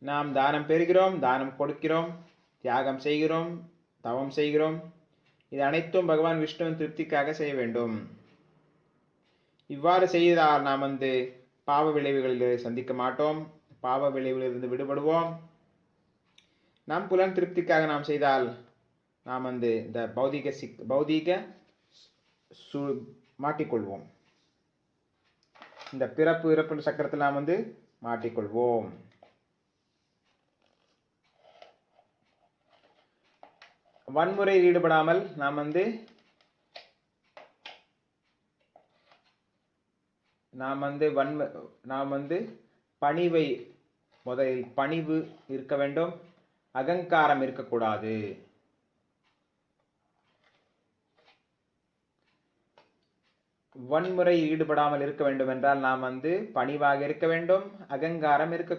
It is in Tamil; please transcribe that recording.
நாம் தானம் பெறுகிறோம், தானம் கொடுக்கிறோம், தியாகம் செய்கிறோம், தவம் செய்கிறோம். இது அனைத்தும் பகவான் விஷ்ணுவின் திருப்திக்காக செய்ய வேண்டும். இவ்வாறு செய்தால் நாம் பாவ விளைவுகளில் சந்திக்க மாட்டோம், பாவ விளைவிலிருந்து விடுபடுவோம். நம் புலன் திருப்திக்காக நாம் செய்தால் நாம் இந்த பௌதீக மாட்டிக்கொள்வோம். இந்த பிறப்பு இறப்பு சக்கரத்தில் நாம் மாட்டிக்கொள்வோம். வன்முறையில் ஈடுபடாமல் நாம் பணிவை முதலில் பணிவு இருக்க வேண்டும், அகங்காரம் இருக்கக்கூடாது. வன்முறையில் ஈடுபடாமல் இருக்க வேண்டும் என்றால் நாம் பணிவாக இருக்க வேண்டும், அகங்காரம் இருக்க